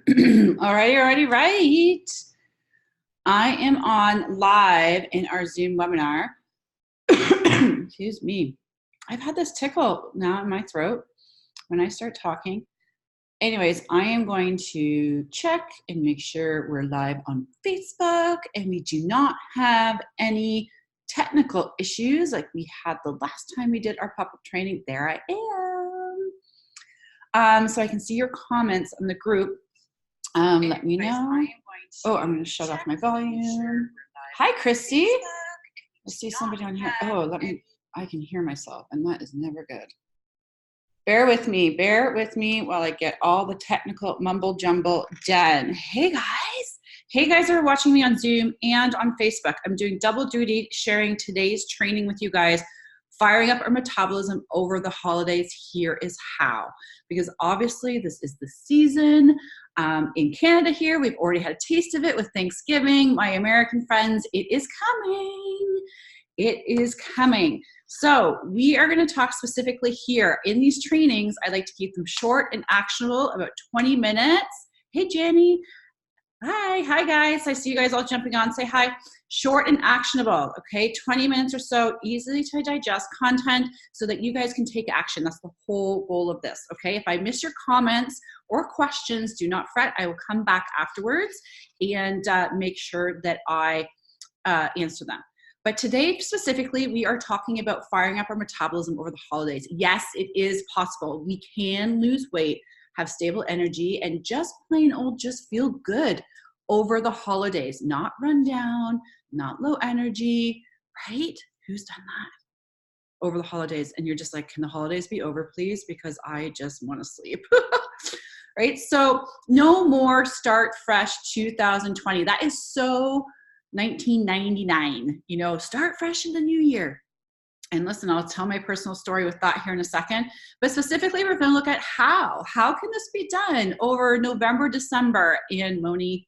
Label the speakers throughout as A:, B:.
A: Alrighty, right. I am on live in our Zoom webinar. Excuse me. I've had this tickle now in my throat when I start talking. Anyways, I am going to check and make sure we're live on Facebook and we do not have any technical issues like we had the last time we did our pop-up training. There I am. So I can see your comments in the group. Let me know. Oh, I'm going to shut off my volume. Hi, Christy. I see somebody on here. Oh, I can hear myself, and that is never good. Bear with me while I get all the technical mumble jumble done. Hey guys who are watching me on Zoom and on Facebook. I'm doing double duty, sharing today's training with you guys. Firing up our metabolism over the holidays. Here is how. Because obviously this is the season. In Canada here, we've already had a taste of it with Thanksgiving. My American friends, it is coming. It is coming. So we are going to talk specifically here in these trainings. I like to keep them short and actionable, about 20 minutes. Hey, Jenny. Hi guys. I see you guys all jumping on. Say hi. Short and actionable, okay? 20 minutes or so, easily to digest content so that you guys can take action. That's the whole goal of this, okay? If I miss your comments or questions, do not fret. I will come back afterwards and make sure that I answer them. But today specifically, we are talking about firing up our metabolism over the holidays. Yes, it is possible. We can lose weight, have stable energy, and just plain old just feel good over the holidays. Not run down, not low energy, right? Who's done that over the holidays? And you're just like, can the holidays be over, please? Because I just want to sleep. Right? So no more start fresh 2020. That is so 1999, start fresh in the new year. And listen, I'll tell my personal story with that here in a second. But specifically, we're going to look at how can this be done over November, December. And Moni,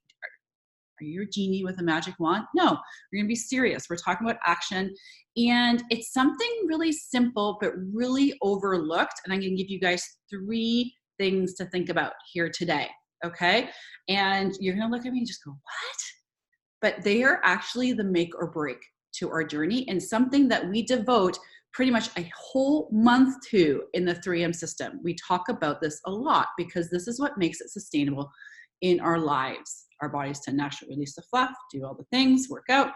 A: are you a genie with a magic wand? No, we're going to be serious. We're talking about action. And it's something really simple, but really overlooked. And I'm going to give you guys 3 things to think about here today. Okay. And you're going to look at me and just go, what? But they are actually the make or break to our journey, and something that we devote pretty much a whole month to in the 3M system. We talk about this a lot because this is what makes it sustainable in our lives. Our bodies to naturally release the fluff, do all the things, work out,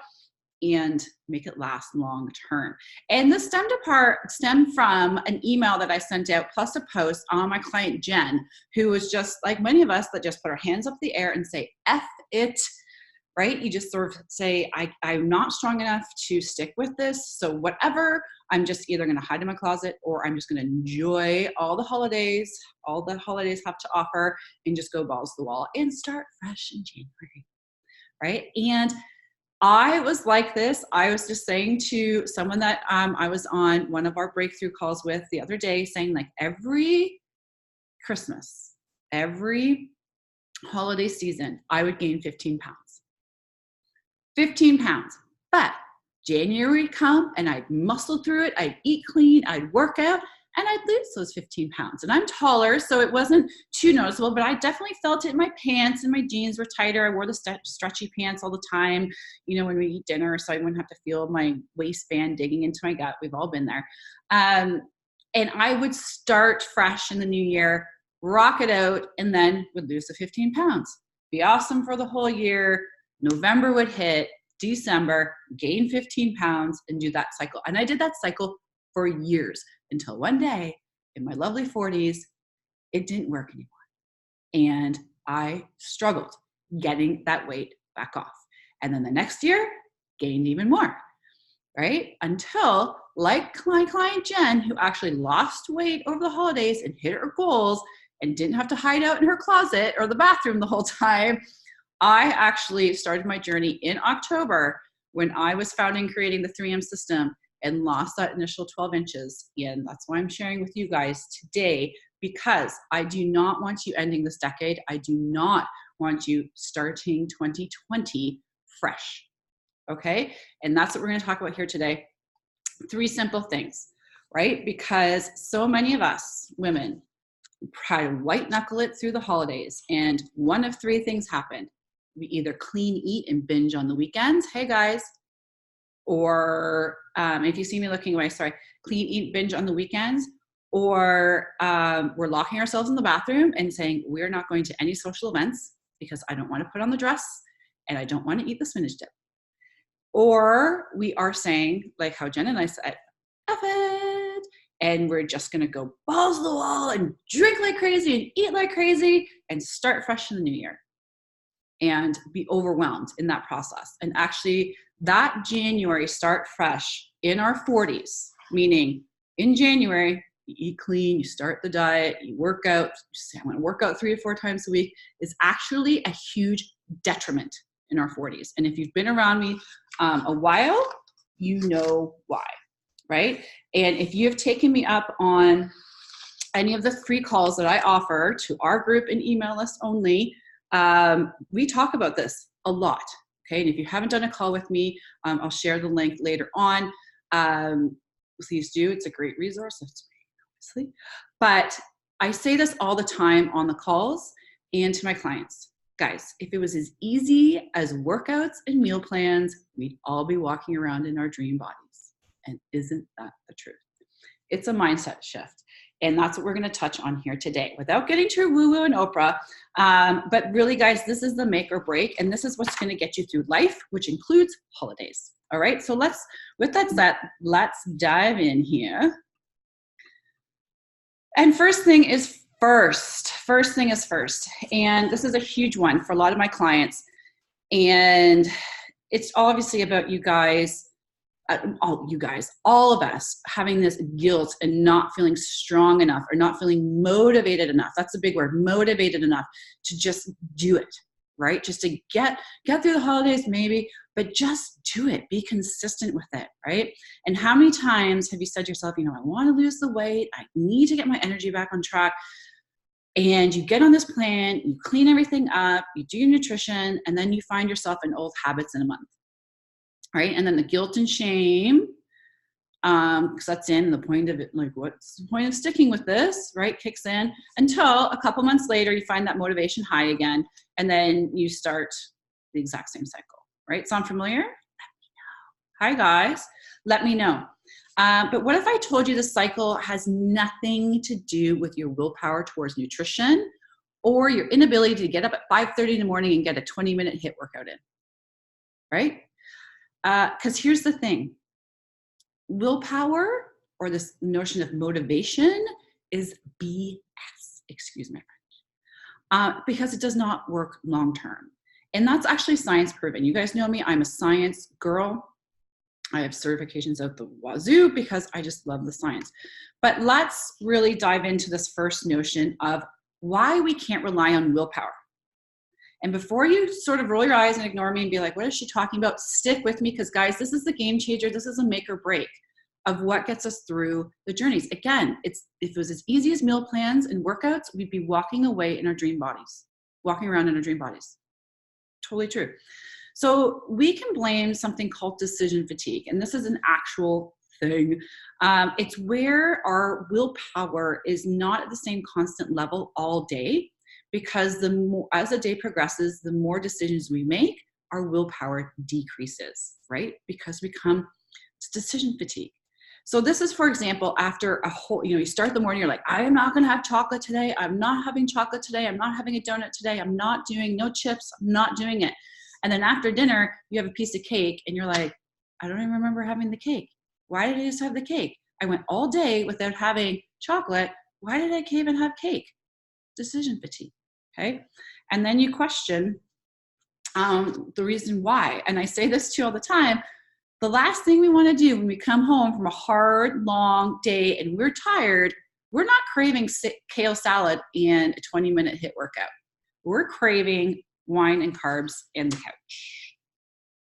A: and make it last long term. And this stemmed from an email that I sent out, plus a post on my client Jen, who was just like many of us that just put our hands up in the air and say, F it. Right? You just sort of say, I'm not strong enough to stick with this. So whatever, I'm just either going to hide in my closet or I'm just going to enjoy all the holidays have to offer, and just go balls to the wall and start fresh in January. Right? And I was like this. I was just saying to someone that I was on one of our breakthrough calls with the other day, saying like every Christmas, every holiday season, I would gain 15 pounds. 15 pounds. But January would come and I'd muscle through it. I'd eat clean. I'd work out and I'd lose those 15 pounds. And I'm taller, so it wasn't too noticeable, but I definitely felt it in my pants, and my jeans were tighter. I wore the stretchy pants all the time, when we eat dinner, so I wouldn't have to feel my waistband digging into my gut. We've all been there. And I would start fresh in the new year, rock it out, and then would lose the 15 pounds. Be awesome for the whole year. November would hit, December, gain 15 pounds, and do that cycle. And I did that cycle for years until one day in my lovely 40s, it didn't work anymore. And I struggled getting that weight back off. And then the next year, gained even more, right? Until, like my client Jen, who actually lost weight over the holidays and hit her goals and didn't have to hide out in her closet or the bathroom the whole time, I actually started my journey in October when I was founding and creating the 3M system and lost that initial 12 inches. And that's why I'm sharing with you guys today, because I do not want you ending this decade. I do not want you starting 2020 fresh. Okay? And that's what we're going to talk about here today. 3 simple things, right? Because so many of us women try to white knuckle it through the holidays. And one of three things happened. We either clean, eat, and binge on the weekends. Hey guys. Or if you see me looking away, sorry, clean, eat, binge on the weekends. Or we're locking ourselves in the bathroom and saying, we're not going to any social events because I don't want to put on the dress and I don't want to eat the spinach dip. Or we are saying, like how Jen and I said, F it, and we're just going to go balls to the wall and drink like crazy and eat like crazy and start fresh in the new year and be overwhelmed in that process. And actually that January, start fresh in our 40s, meaning in January, you eat clean, you start the diet, you work out, you say, I'm going to work out 3 or 4 times a week, is actually a huge detriment in our 40s. And if you've been around me a while, you know why, right? And if you have taken me up on any of the free calls that I offer to our group and email list only, we talk about this a lot. Okay, and if you haven't done a call with me, I'll share the link later on. Please do. It's a great resource, obviously. But I say this all the time on the calls and to my clients. Guys, if it was as easy as workouts and meal plans, we'd all be walking around in our dream bodies. And isn't that the truth? It's a mindset shift. And that's what we're going to touch on here today without getting too woo-woo and Oprah. But really, guys, this is the make or break. And this is what's going to get you through life, which includes holidays. All right. So with that said, let's dive in here. And first thing is first. First thing is first. And this is a huge one for a lot of my clients. And it's obviously about you guys. All of us having this guilt and not feeling strong enough or not feeling motivated enough. That's a big word, motivated enough to just do it, right? Just to get through the holidays maybe, but just do it. Be consistent with it, right? And how many times have you said to yourself, I want to lose the weight. I need to get my energy back on track. And you get on this plan, you clean everything up, you do your nutrition, and then you find yourself in old habits in a month. Right. And then the guilt and shame, because that's in the point of it, like, what's the point of sticking with this, right? Kicks in until a couple months later, you find that motivation high again. And then you start the exact same cycle, right? Sound familiar? Let me know. Hi, guys. Let me know. But what if I told you the cycle has nothing to do with your willpower towards nutrition or your inability to get up at 5:30 in the morning and get a 20-minute HIIT workout in, right? Because here's the thing, willpower or this notion of motivation is BS, excuse my French, because it does not work long-term. And that's actually science proven. You guys know me, I'm a science girl. I have certifications out the wazoo because I just love the science. But let's really dive into this first notion of why we can't rely on willpower. And before you sort of roll your eyes and ignore me and be like, what is she talking about? Stick with me because, guys, this is the game changer. This is a make or break of what gets us through the journeys. Again, if it was as easy as meal plans and workouts, we'd be walking away in our dream bodies, walking around in our dream bodies. Totally true. So we can blame something called decision fatigue. And this is an actual thing. It's where our willpower is not at the same constant level all day. Because as the day progresses, the more decisions we make, our willpower decreases, right? Because it's decision fatigue. So this is, for example, after a whole, you start the morning, you're like, I am not going to have chocolate today. I'm not having chocolate today. I'm not having a donut today. I'm not doing no chips. I'm not doing it. And then after dinner, you have a piece of cake and you're like, I don't even remember having the cake. Why did I just have the cake? I went all day without having chocolate. Why did I even have cake? Decision fatigue. Okay. And then you question the reason why. And I say this to you all the time. The last thing we want to do when we come home from a hard, long day and we're tired, we're not craving kale salad and a 20-minute HIIT workout. We're craving wine and carbs and the couch.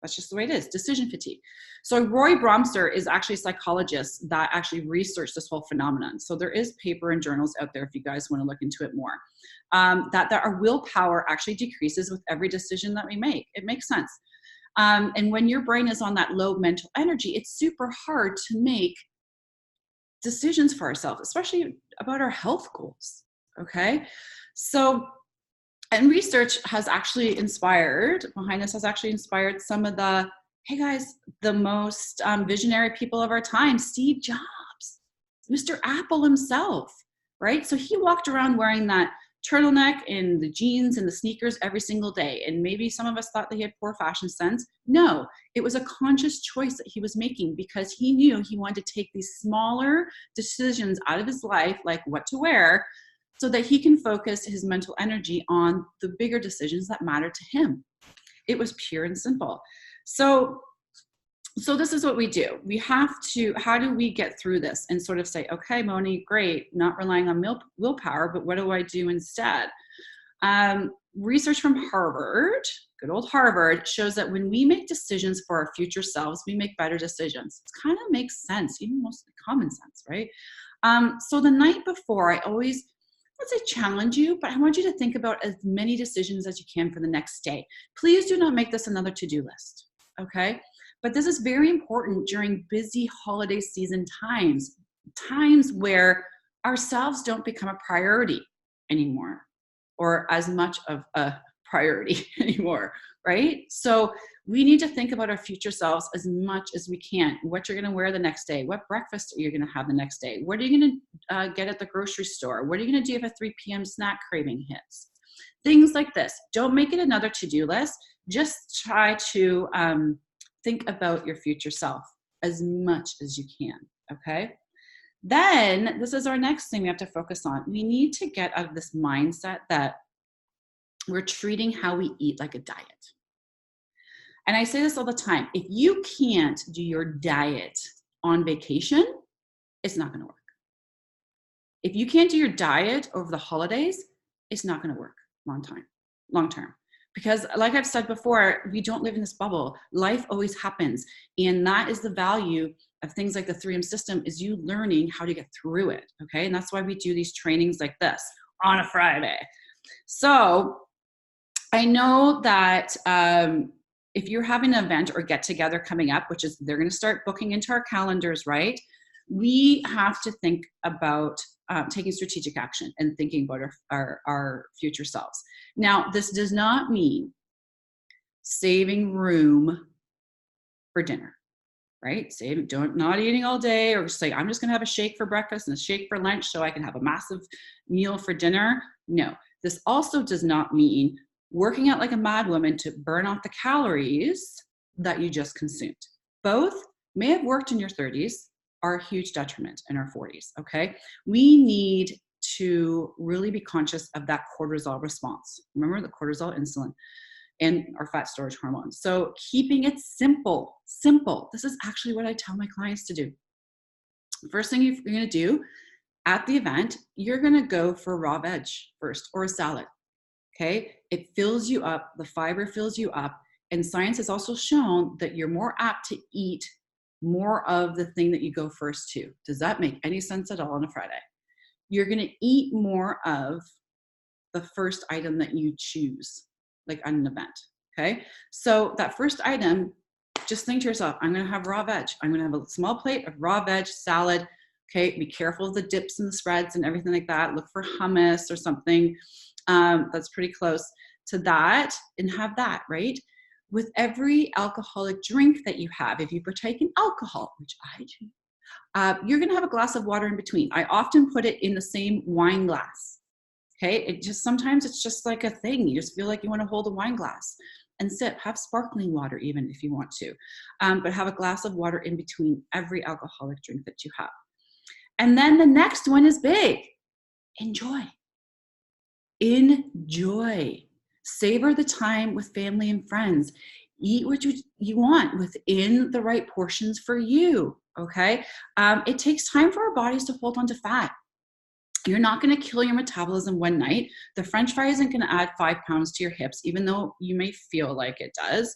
A: That's just the way it is. Decision fatigue. So Roy Bromster is actually a psychologist that actually researched this whole phenomenon. So there is paper and journals out there if you guys want to look into it more. That our willpower actually decreases with every decision that we make. It makes sense. And when your brain is on that low mental energy, it's super hard to make decisions for ourselves, especially about our health goals. okay? So, and research has actually inspired, behind this has actually inspired some of the, hey guys, the most visionary people of our time, Steve Jobs, Mr. Apple himself, right? So he walked around wearing that turtleneck and the jeans and the sneakers every single day. And maybe some of us thought that he had poor fashion sense. No, it was a conscious choice that he was making because he knew he wanted to take these smaller decisions out of his life, like what to wear, so that he can focus his mental energy on the bigger decisions that matter to him. It was pure and simple. So this is what we do. We have to, how do we get through this and sort of say, okay, Moni, great, not relying on willpower, but what do I do instead? Research from Harvard, good old Harvard, shows that when we make decisions for our future selves, we make better decisions. It kind of makes sense, even mostly common sense, right? So the night before, I always, let's say, challenge you, but I want you to think about as many decisions as you can for the next day. Please do not make this another to-do list, okay? But this is very important during busy holiday season times where ourselves don't become a priority anymore or as much of a priority anymore, right? So we need to think about our future selves as much as we can. What you're going to wear the next day, what breakfast are you going to have the next day, what are you going to get at the grocery store, what are you going to do if a 3 p.m. snack craving hits? Things like this. Don't make it another to-do list. Just try to think about your future self as much as you can, okay? Then this is our next thing we have to focus on. We need to get out of this mindset that we're treating how we eat like a diet. And I say this all the time. If you can't do your diet on vacation, it's not gonna work. If you can't do your diet over the holidays, it's not gonna work long term. Because like I've said before, we don't live in this bubble. Life always happens. And that is the value of things like the 3M system, is you learning how to get through it, okay? And that's why we do these trainings like this on a Friday. So I know that if you're having an event or get together coming up, which is they're gonna start booking into our calendars, right? We have to think about taking strategic action and thinking about our future selves. Now, this does not mean saving room for dinner, right? Not eating all day, or say, I'm just gonna have a shake for breakfast and a shake for lunch so I can have a massive meal for dinner. No, this also does not mean working out like a madwoman to burn off the calories that you just consumed. Both may have worked in your 30s, are a huge detriment in our 40s, okay? We need to really be conscious of that cortisol response. Remember the cortisol, insulin, and our fat storage hormone. So keeping it simple. This is actually what I tell my clients to do. First thing you're gonna do at the event, you're gonna go for raw veg first, or a salad, okay? It fills you up, the fiber fills you up, and science has also shown that you're more apt to eat more of the thing that you go first to. Does that make any sense at all on a Friday? You're gonna eat more of the first item that you choose, like on an event, okay? So that first item, just think to yourself, I'm gonna have raw veg. I'm gonna have a small plate of raw veg salad, okay? Be careful of the dips and the spreads and everything like that. Look for hummus or something that's pretty close to that, and have that, right? With every alcoholic drink that you have, if you partake in alcohol, which I do, you're gonna have a glass of water in between. I often put it in the same wine glass, okay? Sometimes it's just like a thing. You just feel like you wanna hold a wine glass and sip. Have sparkling water even if you want to, but have a glass of water in between every alcoholic drink that you have. And then the next one is big. Enjoy. Savor the time with family and friends. Eat what you want within the right portions for you, okay? It takes time for our bodies to hold on to fat. You're not gonna kill your metabolism one night. The French fry isn't gonna add 5 pounds to your hips, even though you may feel like it does.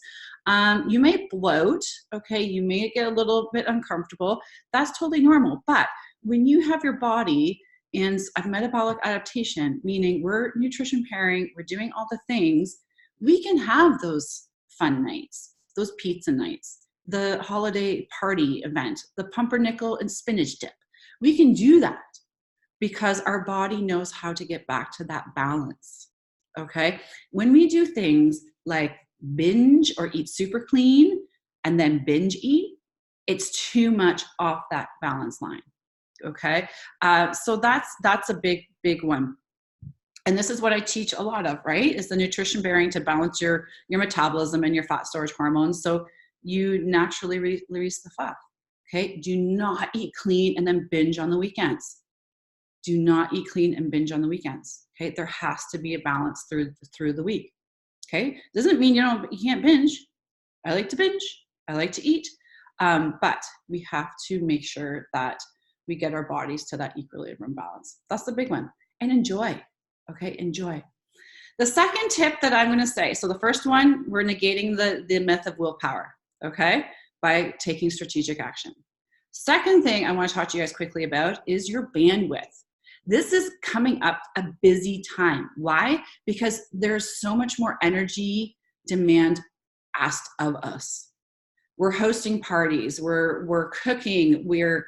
A: You may bloat, okay? You may get a little bit uncomfortable. That's totally normal. But when you have your body and a metabolic adaptation, meaning we're nutrition pairing, we're doing all the things, we can have those fun nights, those pizza nights, the holiday party event, the pumpernickel and spinach dip. We can do that. because our body knows how to get back to that balance. Okay. When we do things like binge or eat super clean and then binge eat, it's too much off that balance line. Okay. So that's a big one. And this is what I teach a lot of, right? Is the nutrition bearing to balance your metabolism and your fat storage hormones. So you naturally release the fat. Okay. Do not eat clean and then binge on the weekends. Do not eat clean and binge on the weekends. Okay. There has to be a balance through the week. Okay. Doesn't mean you can't binge. I like to binge. I like to eat. But we have to make sure that we get our bodies to that equilibrium balance. That's the big one. And enjoy. Okay. Enjoy. The second tip that I'm going to say, so the first one, we're negating the myth of willpower. Okay. By taking strategic action. Second thing I want to talk to you guys quickly about is your bandwidth. This is coming up a busy time. Why? Because there's so much more energy demand asked of us. We're hosting parties, we're cooking, we're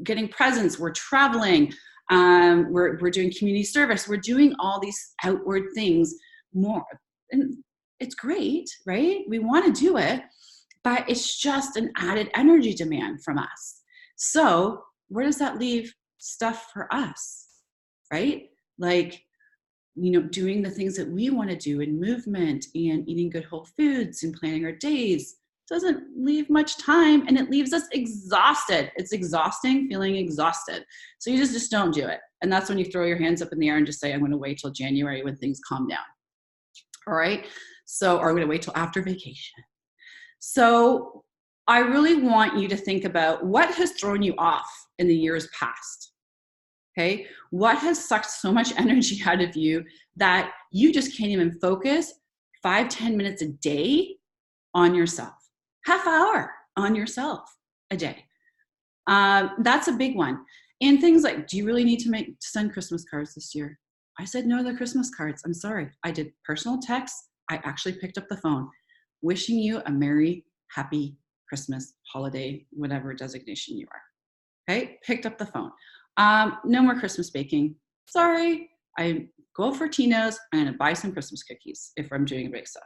A: getting presents, we're traveling, we're doing community service, we're doing all these outward things more. And it's great, right? We want to do it, but it's just an added energy demand from us. So where does that leave stuff for us, right? Like, doing the things that we want to do in movement and eating good whole foods and planning our days doesn't leave much time, and it leaves us exhausted. It's exhausting, feeling exhausted. So you just don't do it. And that's when you throw your hands up in the air and just say, I'm going to wait till January when things calm down. All right. So, or I'm going to wait till after vacation. So I really want you to think about what has thrown you off in the years past. Okay. What has sucked so much energy out of you that you just can't even focus 5-10 minutes a day on yourself, half hour on yourself a day. That's a big one. And things like, do you really need to send Christmas cards this year? I said no to the Christmas cards. I'm sorry. I did personal texts. I actually picked up the phone wishing you a merry, happy Christmas, holiday, whatever designation you are. Okay. Picked up the phone. No more Christmas baking. Sorry. I go for Tino's. I'm going to buy some Christmas cookies if I'm doing a bake sale.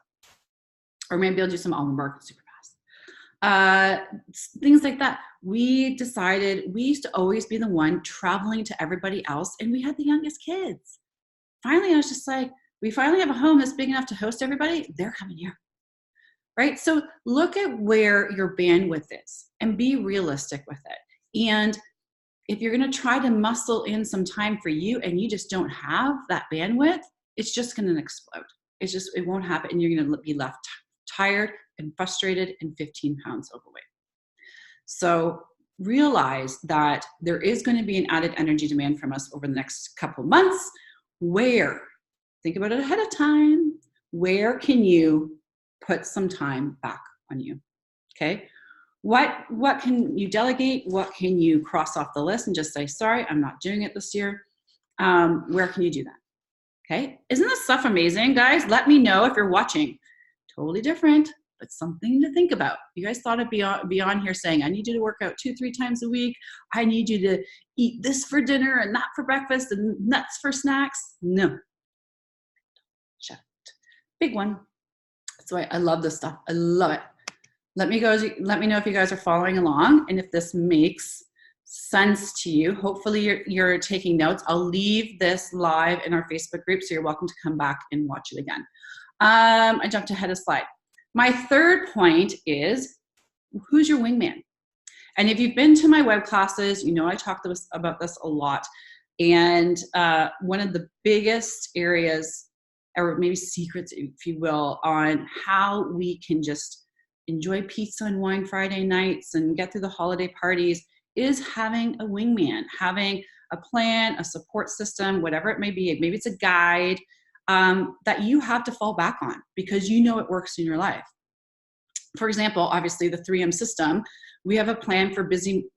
A: Or maybe I'll do some almond bark super fast. Things like that. We decided we used to always be the one traveling to everybody else, and we had the youngest kids. Finally, I was just like, we finally have a home that's big enough to host everybody. They're coming here. Right? So look at where your bandwidth is and be realistic with it. And if you're going to try to muscle in some time for you and you just don't have that bandwidth, it's just going to explode. It won't happen. And you're going to be left tired and frustrated and 15 pounds overweight. So realize that there is going to be an added energy demand from us over the next couple months. Think about it ahead of time. Where can you put some time back on you? Okay. What can you delegate? What can you cross off the list and just say, sorry, I'm not doing it this year? Where can you do that? Okay. Isn't this stuff amazing, guys? Let me know if you're watching. Totally different, but something to think about. You guys thought it'd be on here saying, I need you to work out 2-3 times a week. I need you to eat this for dinner and that for breakfast and nuts for snacks. No. Shut. Big one. That's why I love this stuff. I love it. Let me know if you guys are following along and if this makes sense to you. Hopefully you're taking notes. I'll leave this live in our Facebook group, so you're welcome to come back and watch it again. I jumped ahead a slide. My third point is, who's your wingman? And if you've been to my web classes, you know I talk about this a lot. And one of the biggest areas, or maybe secrets, if you will, on how we can just enjoy pizza and wine Friday nights and get through the holiday parties is having a wingman, having a plan, a support system, whatever it may be. Maybe it's a guide that you have to fall back on because you know it works in your life. For example, obviously the 3M system, we have a plan for busy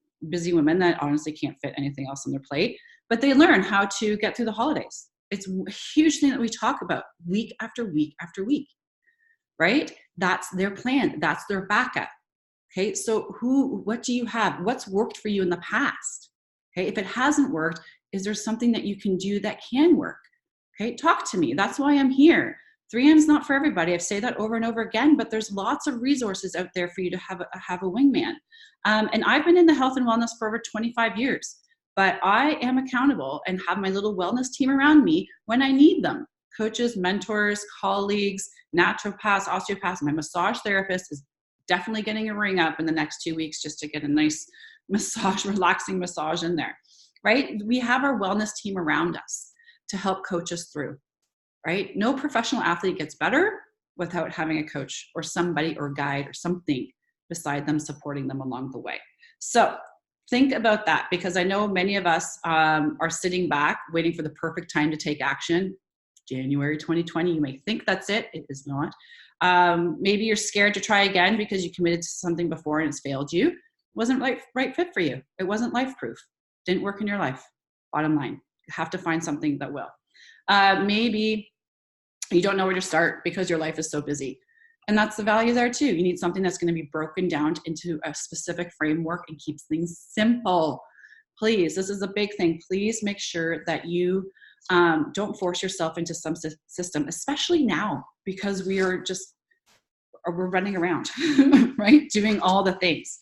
A: women that honestly can't fit anything else on their plate, but they learn how to get through the holidays. It's a huge thing that we talk about week after week after week, right? That's their plan. That's their backup. Okay. So what do you have? What's worked for you in the past? Okay. If it hasn't worked, Is there something that you can do that can work? Okay, talk to me. That's why I'm here. 3M's not for everybody. I've said that over and over again, but there's lots of resources out there for you to have a wingman. And I've been in the health and wellness for over 25 years, but I am accountable and have my little wellness team around me when I need them. Coaches, mentors, colleagues, naturopaths, osteopaths. My massage therapist is definitely getting a ring up in the next 2 weeks just to get a nice massage, relaxing massage in there, right? We have our wellness team around us to help coach us through, right? No professional athlete gets better without having a coach or somebody or guide or something beside them supporting them along the way. So think about that, because I know many of us are sitting back waiting for the perfect time to take action. January 2020, you may think that's it. It is not. Maybe you're scared to try again because you committed to something before and it's failed you. It wasn't right fit for you. It wasn't life proof. Didn't work in your life. Bottom line, you have to find something that will. Maybe you don't know where to start because your life is so busy. And that's the value there too. You need something that's going to be broken down into a specific framework and keeps things simple. Please, this is a big thing. Please make sure that you don't force yourself into some system, especially now, because we're running around, right? Doing all the things.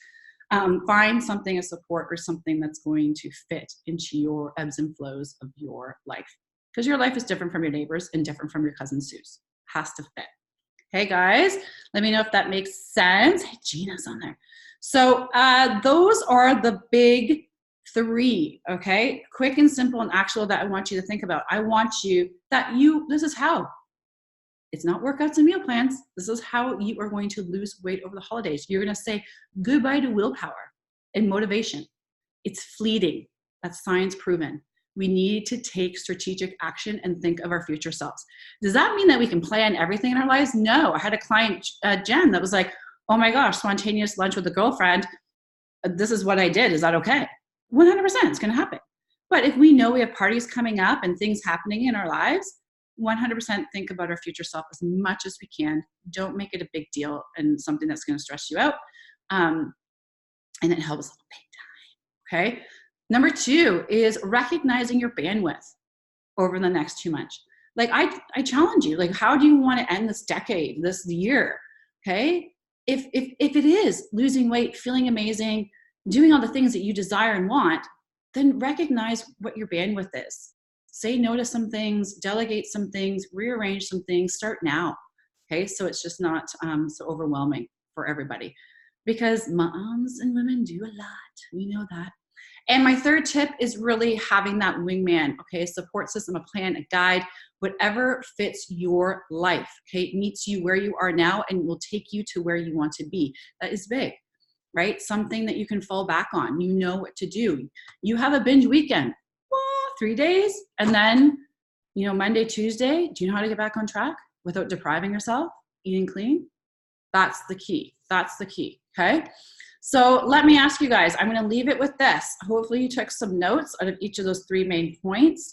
A: Find something, a support or something that's going to fit into your ebbs and flows of your life. Because your life is different from your neighbors and different from your cousin Sue's. Has to fit. Hey guys, let me know if that makes sense. Hey, Gina's on there. So those are the big 3, okay? Quick and simple and actual that I want you to think about. I want you this is how. It's not workouts and meal plans. This is how you are going to lose weight over the holidays. You're going to say goodbye to willpower and motivation. It's fleeting. That's science proven. We need to take strategic action and think of our future selves. Does that mean that we can plan everything in our lives? No. I had a client, Jen, that was like, oh my gosh, spontaneous lunch with a girlfriend. This is what I did. Is that okay? 100%, it's going to happen. But if we know we have parties coming up and things happening in our lives, 100% think about our future self as much as we can. Don't make it a big deal and something that's going to stress you out. And it helps big time. Okay. Number 2 is recognizing your bandwidth over the next 2 months. Like I challenge you, like, how do you want to end this decade, this year? Okay. If it is losing weight, feeling amazing, doing all the things that you desire and want, then recognize what your bandwidth is. Say no to some things, delegate some things, rearrange some things, start now. Okay, so it's just not so overwhelming for everybody, because moms and women do a lot. We know that. And my 3rd tip is really having that wingman, okay, a support system, a plan, a guide, whatever fits your life, okay, it meets you where you are now and will take you to where you want to be. That is big, right? Something that you can fall back on. You know what to do. You have a binge weekend. 3 days, and then, Monday, Tuesday, do you know how to get back on track without depriving yourself, eating clean? That's the key. That's the key. Okay. So let me ask you guys, I'm going to leave it with this. Hopefully you took some notes out of each of those 3 main points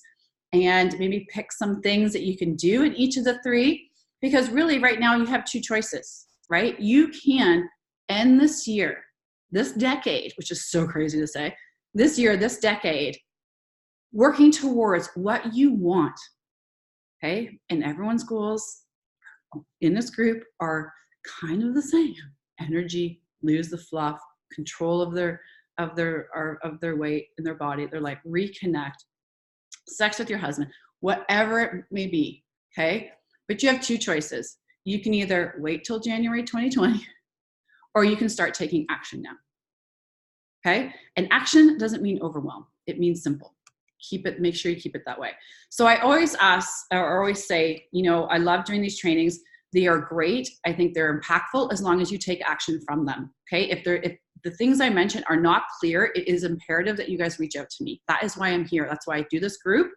A: and maybe pick some things that you can do in each of the 3, because really right now you have 2 choices, right? You can end this year, this decade, which is so crazy to say, this year, this decade, working towards what you want, okay? And everyone's goals in this group are kind of the same. Energy, lose the fluff, control of their weight in their body, their life, reconnect, sex with your husband, whatever it may be, okay? But you have 2 choices. You can either wait till January 2020, or you can start taking action now, okay? And action doesn't mean overwhelm. It means simple. Make sure you keep it that way. So I always say, I love doing these trainings. They are great. I think they're impactful as long as you take action from them. Okay. If the things I mentioned are not clear, it is imperative that you guys reach out to me. That is why I'm here. That's why I do this group,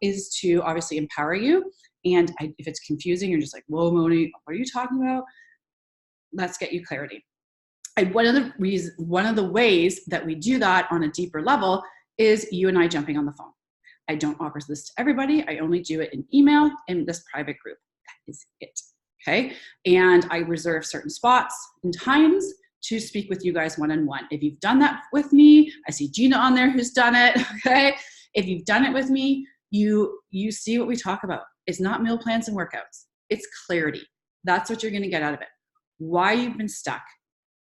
A: is to obviously empower you. And if it's confusing, you're just like, whoa, Moni, what are you talking about? Let's get you clarity. And one of the ways that we do that on a deeper level is you and I jumping on the phone. I don't offer this to everybody. I only do it in email in this private group. That is it. Okay. And I reserve certain spots and times to speak with you guys one-on-one. If you've done that with me, I see Gina on there who's done it. Okay. If you've done it with me, you see what we talk about. It's not meal plans and workouts. It's clarity. That's what you're going to get out of it. Why you've been stuck.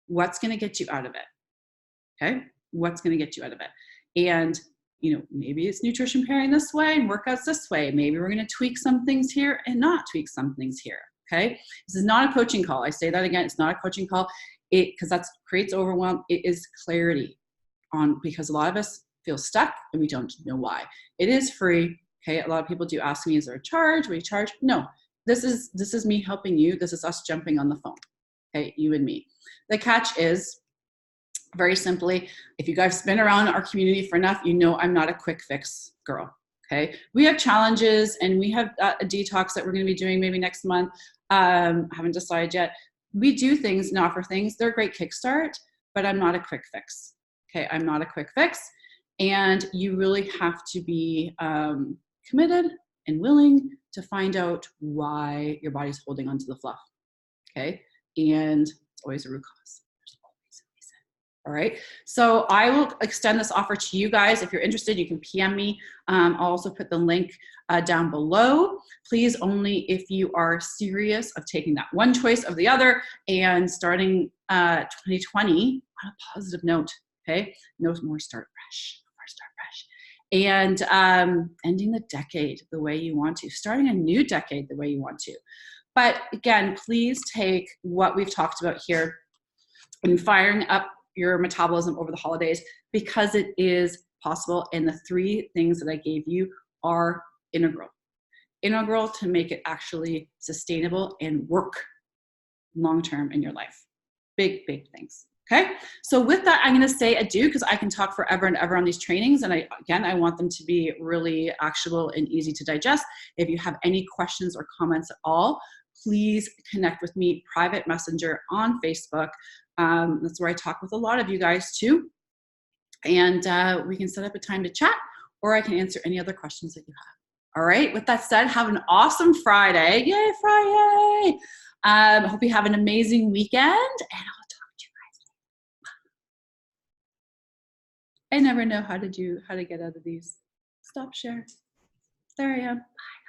A: What's going to get you out of it? Okay? What's going to get you out of it? And maybe it's nutrition pairing this way and workouts this way. Maybe we're going to tweak some things here and not tweak some things here. Okay? This is not a coaching call. I say that again. It's not a coaching call. Because that creates overwhelm. It is clarity because a lot of us feel stuck and we don't know why. It is free. Okay. A lot of people do ask me, is there a charge? Will you charge? No, this is me helping you. This is us jumping on the phone. Okay. You and me. The catch is, very simply, if you guys been around our community for enough, I'm not a quick fix girl. Okay. We have challenges and we have a detox that we're going to be doing maybe next month. Haven't decided yet. We do things and offer things. They're a great kickstart, but I'm not a quick fix. Okay. I'm not a quick fix. And you really have to be committed and willing to find out why your body's holding onto the fluff. Okay. And it's always a root cause. There's always a reason. All right. So I will extend this offer to you guys. If you're interested, you can PM me. I'll also put the link down below. Please only if you are serious of taking that one choice of the other and starting 2020 on a positive note. Okay. No more start fresh. And ending the decade the way you want to, starting a new decade the way you want to. But again, please take what we've talked about here and firing up your metabolism over the holidays, because it is possible. And the 3 things that I gave you are integral to make it actually sustainable and work long-term in your life. Big, big things. Okay. So with that, I'm going to say adieu, because I can talk forever and ever on these trainings. And I want them to be really actionable and easy to digest. If you have any questions or comments at all, please connect with me, private messenger on Facebook. That's where I talk with a lot of you guys too. And we can set up a time to chat, or I can answer any other questions that you have. All right. With that said, have an awesome Friday. Yay, Friday. Hope you have an amazing weekend, and I'll talk to you guys later. I never know how to get out of these. Stop share. There I am. Bye.